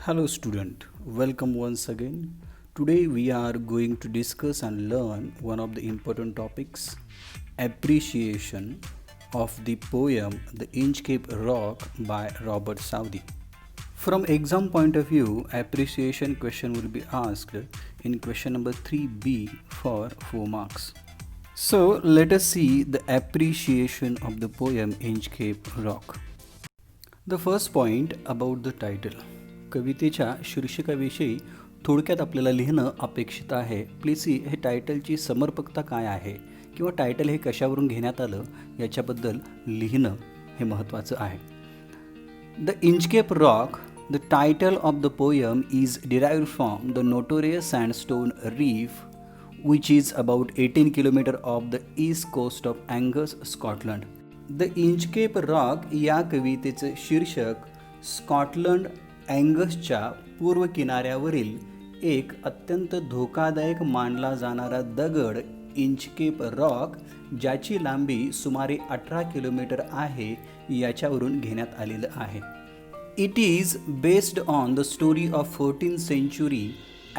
Hello student, welcome once again. Today we are going to discuss and learn one of the important topics, appreciation of the poem The Inchcape Rock by Robert Southey. From exam point of view, appreciation question will be asked in question number 3b for 4 marks. So let us see the appreciation of the poem Inchcape Rock. The first point about the title. कवितेच्या शीर्षकाविषयी थोडक्यात आपल्याला लिहिणं अपेक्षित आहे. Please C हे टायटलची समर्पकता काय आहे किंवा टायटल हे कशावरून घेण्यात आलं याच्याबद्दल लिहिणं हे महत्त्वाचं आहे. The Inchcape Rock, the title of the poem is derived from the notorious sandstone reef which is about 18 km off the east coast of Angus, Scotland. The Inchcape rock या कवितेचं शीर्षक स्कॉटलंड अँगसच्या पूर्व किनाऱ्यावरील एक अत्यंत धोकादायक मानला जाणारा दगड इंचकेप रॉक, ज्याची लांबी सुमारे 18 किलोमीटर आहे, याच्यावरून घेण्यात आलेलं आहे. It is based on the story of 14th century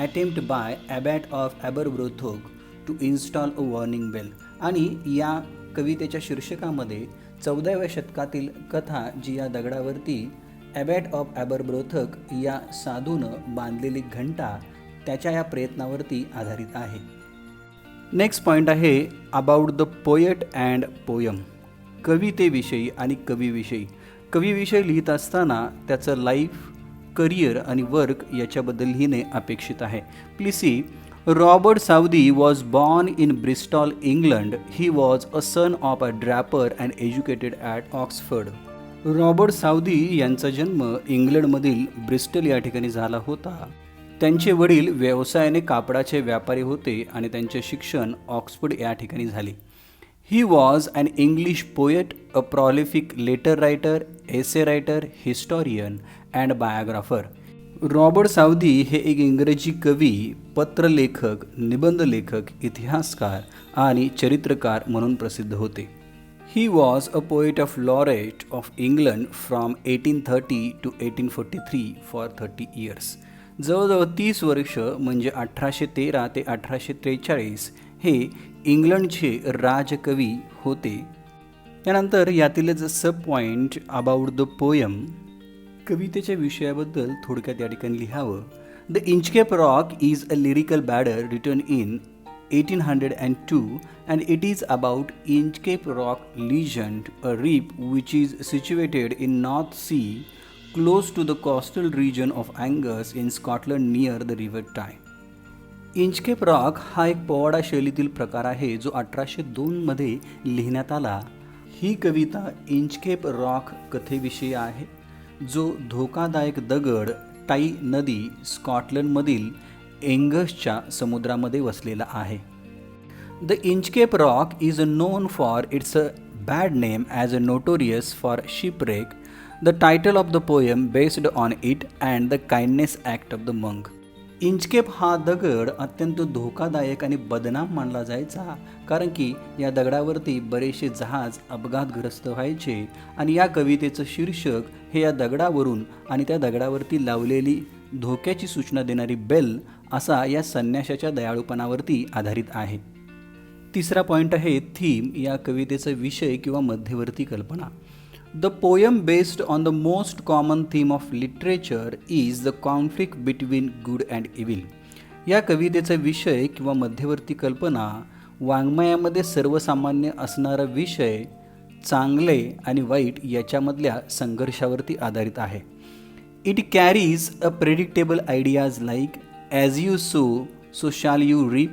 attempt by Abbot of Aberbrothock to install a warning bell. आणि या कवितेच्या शीर्षकामध्ये 14व्या शतकातील कथा जी या दगडावरती ॲबॅट ऑफ ॲबरब्रोथक या साधूनं बांधलेली घंटा त्याच्या या प्रयत्नावरती आधारित आहे. नेक्स्ट पॉईंट आहे about the poet and poem. कवितेविषयी आणि कवीविषयी. कवीविषयी लिहित असताना त्याचं लाईफ, करिअर आणि वर्क याच्याबद्दल लिहिणे अपेक्षित आहे. Please see, Robert Southey was born in Bristol, England. He was a son of a draper and educated at Oxford. Robert Southey यांचा जन्म इंग्लंडमधील ब्रिस्टल या ठिकाणी झाला होता. त्यांचे वडील व्यवसायाने कापडाचे व्यापारी होते आणि त्यांचे शिक्षण ऑक्सफर्ड या ठिकाणी झाले. He was an English poet, a prolific letter writer, essay writer, historian and biographer. Robert Southey हे एक इंग्रजी कवी, पत्रलेखक, निबंधलेखक, इतिहासकार आणि चरित्रकार म्हणून प्रसिद्ध होते. ही was a poet of laureate of England from 1830 to 1843 for 30 years. जवळजवळ 30 वर्ष म्हणजे 1813 ते 1843 हे इंग्लंडचे राजकवी होते. त्यानंतर यातीलच sub point about the poem. कवितेच्या विषयाबद्दल थोडक्यात या ठिकाणी लिहावं. The Inchcape Rock is a lyrical बॅडर written in 1802 and it is about Inchcape Rock legend, a reef which is situated in North Sea close to the coastal region of Angus in Scotland near the River Tay. Inchcape rock हा एक पोवाडा शैलीतील प्रकार आहे जो 1802 मध्ये लिहिण्यात आला. ही कविता Inchcape rock कथेविषयी आहे, जो धोकादायक दगड टाई नदी स्कॉटलंडमधील एंगसच्या समुद्रामध्ये वसलेला आहे. The Inchcape Rock is known for its bad name as a notorious for shipwreck. The title of the poem based on it and the kindness act of the monk. Inchcape हा दगड अत्यंत धोकादायक आणि बदनाम मानला जायचा, कारण की या दगडावरती बरेचसे जहाज अपघातग्रस्त व्हायचे आणि या कवितेचं शीर्षक हे या दगडावरून आणि त्या दगडावरती लावलेली धोक्याची सूचना देणारी बेल असा या संन्याशाच्या दयाळूपणावरती आधारित आहे. तिसरा पॉईंट आहे थीम. या कवितेचा विषय किंवा मध्यवर्ती कल्पना. The poem based on the most common theme of literature is the conflict between good and evil. या कवितेचा विषय किंवा मध्यवर्ती कल्पना वाङ्मयामध्ये सर्वसामान्य असणारा विषय चांगले आणि वाईट याच्यामधल्या संघर्षावरती आधारित आहे. It carries a predictable ideas like as you so shall you reap,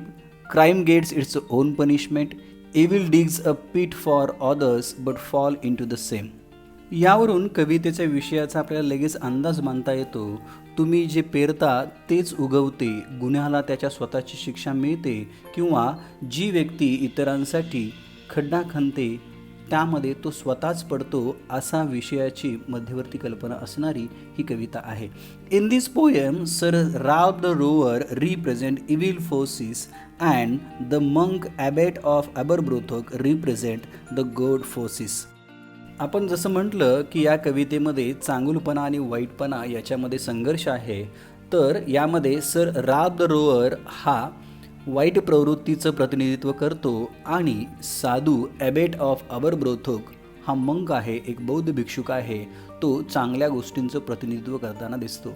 crime gets its own punishment, evil digs a pit for others but fall into the same. यावरून कवितेच्या विषयाचा आपल्याला लगेच अंदाज मानता येतो. तुम्ही जे पेरता तेच उगवते, गुन्ह्याला त्याच्या स्वतःची शिक्षा मिळते, किंवा जी व्यक्ती इतरांसाठी खड्डा खणते त्यामध्ये तो स्वतःच पडतो, असा विषयाची मध्यवर्ती कल्पना असणारी ही कविता आहे. In this poem sir Ralph the Rover represent evil forces and the monk abbot of Aberbrothok represent the good forces. आपण जसं म्हटलं की या कवितेमध्ये चांगुलपणा आणि वाईटपणा याच्यामध्ये संघर्ष आहे, तर यामध्ये सर राब द रोअर हा वाईट प्रवृत्तीचं प्रतिनिधित्व करतो आणि साधू ॲबेट ऑफ अबरब्रोथोक हा मंक आहे, एक बौद्ध भिक्षुक आहे, तो चांगल्या गोष्टींचं प्रतिनिधित्व करताना दिसतो.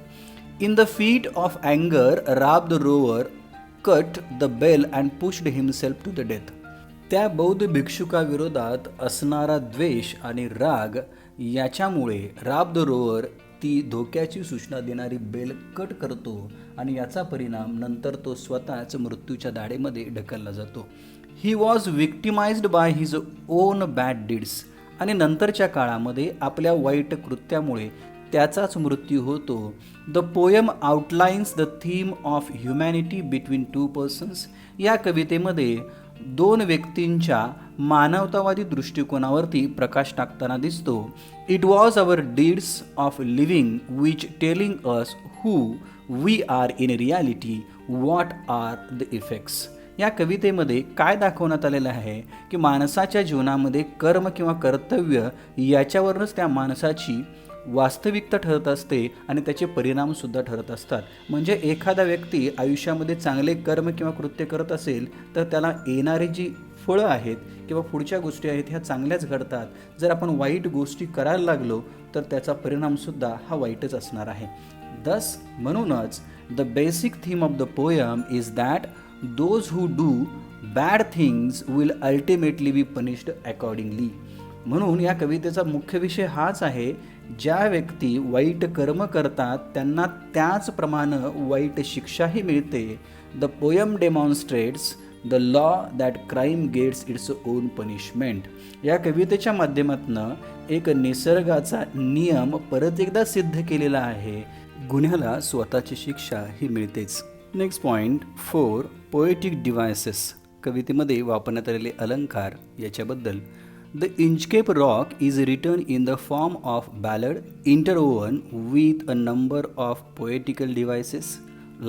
इन द फीट ऑफ अँगर Rob the roar cut the bell and pushed himself to the death. त्या बौद्ध भिक्षुकाविरोधात असणारा द्वेष आणि राग याच्यामुळे राब द रोअर ती धोक्याची सूचना देणारी बेल कट करतो आणि याचा परिणाम नंतर तो स्वतःच मृत्यूच्या दाढेमध्ये ढकलला जातो. He was victimized by his own bad deeds. आणि नंतरच्या काळामध्ये आपल्या वाईट कृत्यामुळे त्याचाच मृत्यू होतो. The poem outlines the theme of humanity between two persons. या कवितेमध्ये दोन व्यक्तींच्या मानवतावादी दृष्टिकोनावरती प्रकाश टाकताना दिसतो. It was our deeds of living which telling us who we are in reality, what are the effects. या कवितेमध्ये काय दाखवण्यात आलेलं आहे की माणसाच्या जीवनामध्ये कर्म किंवा कर्तव्य याच्यावरूनच त्या माणसाची वास्तविकता ठरत असते आणि त्याचे परिणामसुद्धा ठरत असतात. म्हणजे एखादा व्यक्ती आयुष्यामध्ये चांगले कर्म किंवा कृत्य करत असेल तर त्याला येणारी जी फळं आहेत किंवा पुढच्या गोष्टी आहेत ह्या चांगल्याच घडतात. जर आपण वाईट गोष्टी करायला लागलो तर त्याचा परिणामसुद्धा हा वाईटच असणार आहे. दस म्हणूनच the basic theme of the poem is that those who do bad things will ultimately be punished accordingly. म्हणून या कवितेचा मुख्य विषय हाच आहे, ज्या व्यक्ती वाईट कर्म करतात त्यांना त्याचप्रमाणे वाईट शिक्षाही मिळते. The poem demonstrates the law that crime gets its own punishment. या कवितेच्या माध्यमातून एक निसर्गाचा नियम परत एकदा सिद्ध केलेला आहे, गुन्ह्याला स्वतःची शिक्षा ही मिळतेच. Next point 4 poetic devices. कवितेमध्ये वापरण्यात आलेले अलंकार याच्याबद्दल. The Inchcape rock is written in the form of ballad interwoven with a number of poetical devices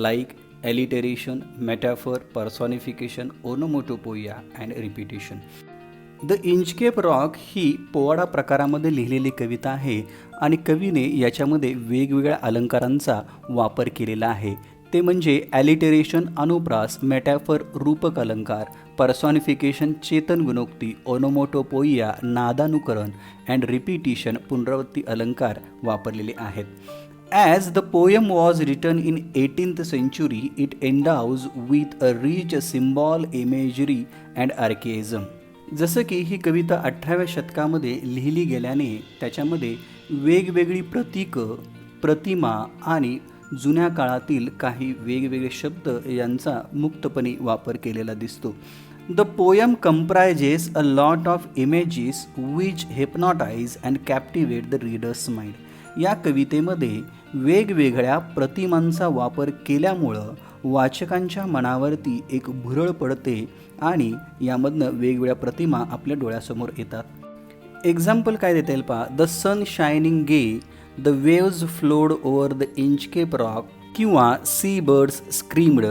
like alliteration, metaphor, personification, onomatopoeia and repetition. The Inchcape Rock ही पोवाडा प्रकारामध्ये लिहिलेली कविता आहे आणि कवीने याच्यामध्ये वेगवेगळ्या अलंकारांचा वापर केलेला आहे. ते म्हणजे ॲलिटेरेशन अनुप्रास, मेटॅफर रूपक अलंकार, पर्सॉनिफिकेशन चेतन गुणोक्ती, ओनोमोटोपोइया नादानुकरण अँड रिपिटिशन पुनरावृत्ती अलंकार वापरलेले आहेत. As the poem was written in 18th century, it endows with a rich symbol, imagery and archaism. जसं की ही कविता 18व्या शतकामध्ये लिहिली गेल्याने त्याच्यामध्ये वेगवेगळी प्रतीकं, प्रतिमा आणि जुन्या काळातील काही वेगवेगळे शब्द यांचा मुक्तपणे वापर केलेला दिसतो. The poem comprises a lot of images which hypnotize and captivate the readers mind. या कवितेमध्ये वेगवेगळ्या प्रतिमांचा वापर केल्यामुळं वाचकांच्या मनावरती एक भुरळ पडते आणि यामधनं वेगवेगळ्या प्रतिमा आपल्या डोळ्यासमोर येतात. एक्झाम्पल काय देता येईल पहा. The sun shining gay, the waves flowed over the Inchcape rock किंवा सी बर्ड्स स्क्रीम्ड.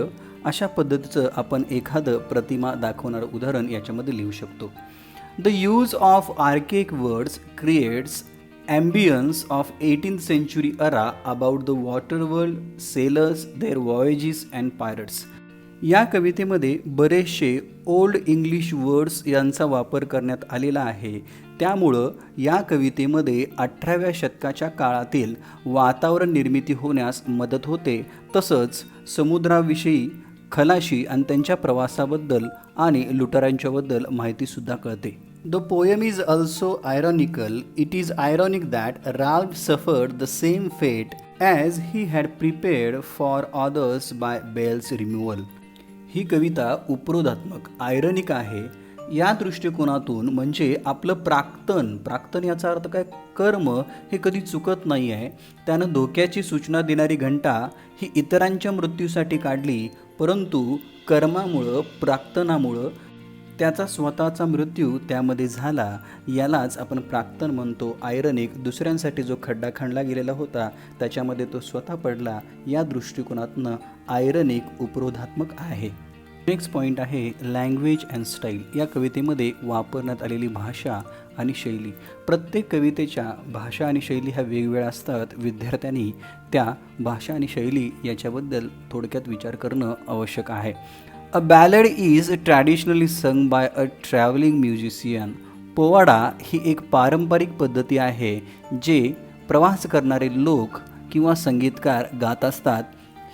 अशा पद्धतीचं आपण एखादं प्रतिमा दाखवणारं उदाहरण याच्यामध्ये लिहू शकतो. The use of archaic words creates ambience of 18th century era about the water world, sailors, their voyages and pirates. या कवितेमध्ये बरेचसे ओल्ड इंग्लिश वर्ड्स यांचा वापर करण्यात आलेला आहे. त्यामुळं या कवितेमध्ये 18व्या शतकाच्या काळातील वातावरण निर्मिती होण्यास मदत होते. तसंच समुद्राविषयी, खलाशी आणि त्यांच्या प्रवासाबद्दल आणि लुटारांच्याबद्दल माहितीसुद्धा कळते. The poem is also ironical. It is ironic that Ralph suffered the same fate as he had prepared for others by Bell's removal. ही कविता उपरोधात्मक आयरनिक आहे. या दृष्टिकोनातून म्हणजे आपलं प्राक्तन याचा अर्थ काय, कर्म हे कधी चुकत नाही आहे. त्यानं धोक्याची सूचना देणारी घंटा ही इतरांच्या मृत्यूसाठी काढली, परंतु कर्मामुळं, प्राक्तनामुळं त्याचा स्वतःचा मृत्यू त्यामध्ये झाला. यालाच आपण प्राक्तन म्हणतो. आयरनिक, दुसऱ्यांसाठी जो खड्डा खणला गेलेला होता त्याच्यामध्ये तो स्वतः पडला. या दृष्टिकोनातनं आयरनिक उपरोधात्मक आहे. नेक्स्ट पॉईंट आहे लँग्वेज अँड स्टाईल. या कवितेमध्ये वापरण्यात आलेली भाषा आणि शैली. प्रत्येक कवितेच्या भाषा आणि शैली ह्या वेगवेगळ्या असतात. विद्यार्थ्यांनी त्या भाषा आणि शैली याच्याबद्दल थोडक्यात विचार करणं आवश्यक आहे. A ballad is traditionally sung by a travelling musician. पोवाडा ही एक पारंपरिक पद्धती आहे जे प्रवास करणारे लोक किंवा संगीतकार गात असतात.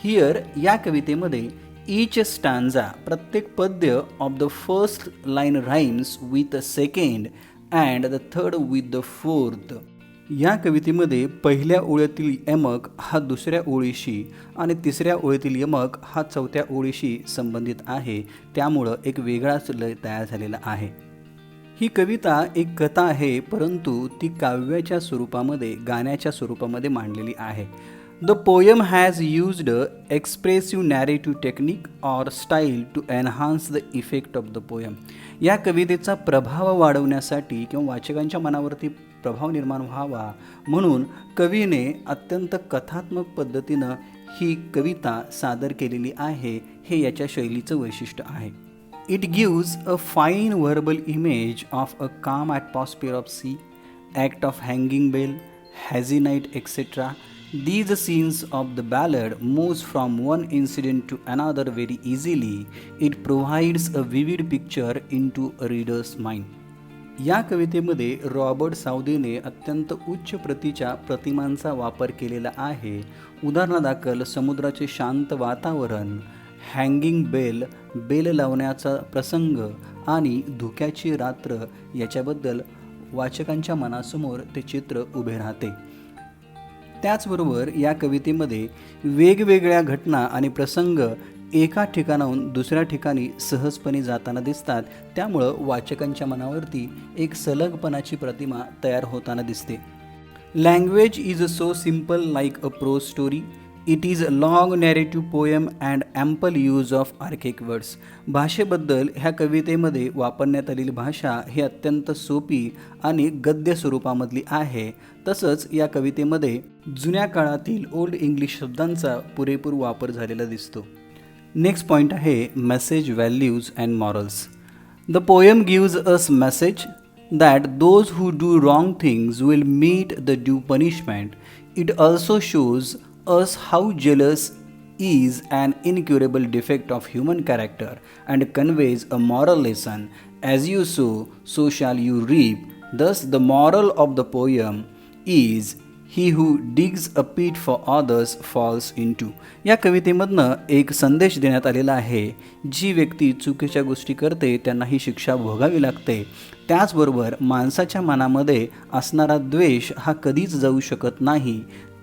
हिअर या कवितेमध्ये ईच स्टॅन्झा प्रत्येक पद्य of the first line rhymes with the second and the third with the fourth. या कवितेमध्ये पहिल्या ओळीतील यमक हा दुसऱ्या ओळीशी आणि तिसऱ्या ओळीतील यमक हा चौथ्या ओळीशी संबंधित आहे. त्यामुळं एक वेगळाच लय तयार झालेला आहे. ही कविता एक कथा आहे, परंतु ती काव्याच्या स्वरूपामध्ये गाण्याच्या स्वरूपामध्ये मांडलेली आहे. The poem has used expressive narrative technique or style to enhance the effect of the poem. या कवितेचा प्रभाव वाढवण्यासाठी किंवा वाचकांच्या मनावरती प्रभाव निर्माण व्हावा म्हणून कवीने अत्यंत कथात्मक पद्धतीनं ही कविता सादर केलेली आहे. हे याच्या शैलीचं वैशिष्ट्य आहे. It gives a fine verbal image of a calm atmosphere of sea, act of hanging bell, hazy night, etc. These scenes of the ballad moves from one incident to another very easily. It provides a vivid picture into a reader's mind. या कवितेमध्ये Robert साऊदीने अत्यंत उच्च प्रतीच्या प्रतिमांचा वापर केलेला आहे. उदाहरणादाखल समुद्राचे शांत वातावरण, हँगिंग बेल, बेल लावण्याचा प्रसंग आणि धुक्याची रात्र याच्याबद्दल वाचकांच्या मनासमोर ते चित्र उभे राहते. त्याचबरोबर या कवितेमध्ये वेगवेगळ्या घटना आणि प्रसंग एका ठिकाणाहून दुसऱ्या ठिकाणी सहजपणे जाताना दिसतात. त्यामुळं वाचकांच्या मनावरती एक सलगपणाची प्रतिमा तयार होताना दिसते. Language is so simple like a prose story. It is a long narrative poem and ample use of archaic words. भाषेबद्दल ह्या कवितेमध्ये वापरण्यात आलेली भाषा ही अत्यंत सोपी आणि गद्य स्वरूपामधली आहे. तसंच या कवितेमध्ये जुन्या काळातील ओल्ड इंग्लिश शब्दांचा पुरेपूर वापर झालेला दिसतो. नेक्स्ट पॉईंट आहे message, values and morals. The poem gives us message that those who do wrong things will meet the due punishment. It also shows us how jealous is an incurable defect of human character and conveys a moral lesson. As you sow, so shall you reap. Thus the moral of the poem is he who digs a pit for others falls into. या कवितेमधनं एक संदेश देण्यात आलेला आहे. जी व्यक्ती चुकीच्या गोष्टी करते त्यांना ही शिक्षा भोगावी लागते. त्याचबरोबर माणसाच्या मनामध्ये असणारा द्वेष हा कधीच जाऊ शकत नाही,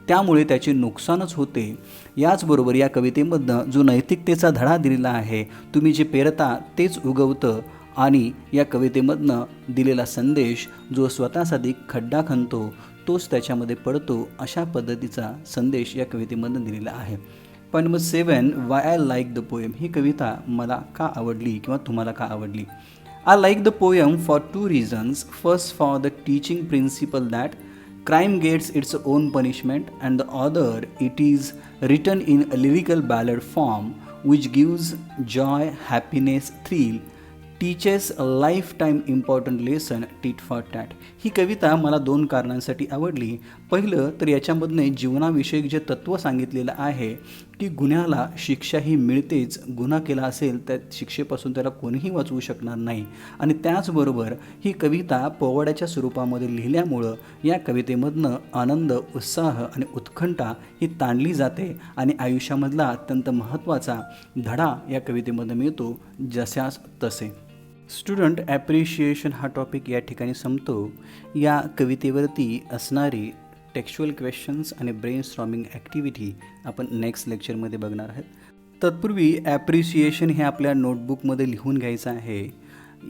त्यामुळे त्याचे नुकसानच होते. याचबरोबर या कवितेमधनं जो नैतिकतेचा धडा दिलेला आहे, तुम्ही जे पेरता तेच उगवतं, आणि या कवितेमधनं दिलेला संदेश जो स्वतःसाठी खड्डा खणतो तोच त्याच्यामध्ये पडतो, अशा पद्धतीचा संदेश या कवितेमधनं दिलेला आहे. Point number 7, why I like the poem. ही कविता मला का आवडली किंवा तुम्हाला का आवडली? I like the poem for two reasons. First, for the teaching principle that crime gets its own punishment, and the other, it is written in a lyrical ballad form which gives joy, happiness, thrill, teaches a lifetime important lesson tit for tat. ही कविता मला 2 कारणांसाठी आवडली. पहिलं तर याच्यामधने जीवनाविषयक जे तत्त्व सांगितलेलं आहे की गुन्ह्याला शिक्षा ही मिळतेच, गुन्हा केला असेल त्या शिक्षेपासून त्याला कोणीही वाचवू शकणार नाही. आणि त्याचबरोबर ही कविता पोवाड्याच्या स्वरूपामध्ये लिहिल्यामुळं या कवितेमधनं आनंद, उत्साह आणि उत्कंठा ही ताणली जाते आणि आयुष्यामधला अत्यंत महत्त्वाचा धडा या कवितेमध्ये मिळतो, जशास तसे. स्टुडंट ॲप्रिशिएशन हा टॉपिक या ठिकाणी संपतो. या कवितेवरती असणारी टेक्स्च्युअल क्वेश्चन्स आणि ब्रेनस्टॉर्मिंग ॲक्टिव्हिटी आपण नेक्स्ट लेक्चरमध्ये बघणार आहोत. तत्पूर्वी ॲप्रिशिएशन हे आपल्या नोटबुकमध्ये लिहून घ्यायचं आहे.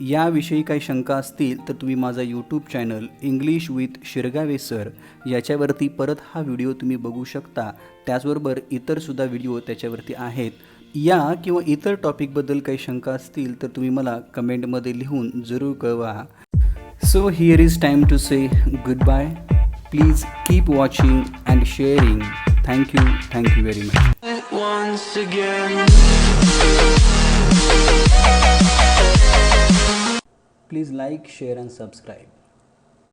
याविषयी काही शंका असतील तर तुम्ही माझा YouTube channel English with Shirgave sir याच्यावरती परत हा व्हिडिओ तुम्ही बघू शकता. त्याचबरोबर इतरसुद्धा व्हिडिओ त्याच्यावरती आहेत. या किंवा इतर टॉपिकबद्दल काही शंका असतील तर तुम्ही मला कमेंटमध्ये लिहून जरूर कळवा. So here is time to say goodbye. Please keep watching and sharing. Thank you very much. Please like, share and subscribe.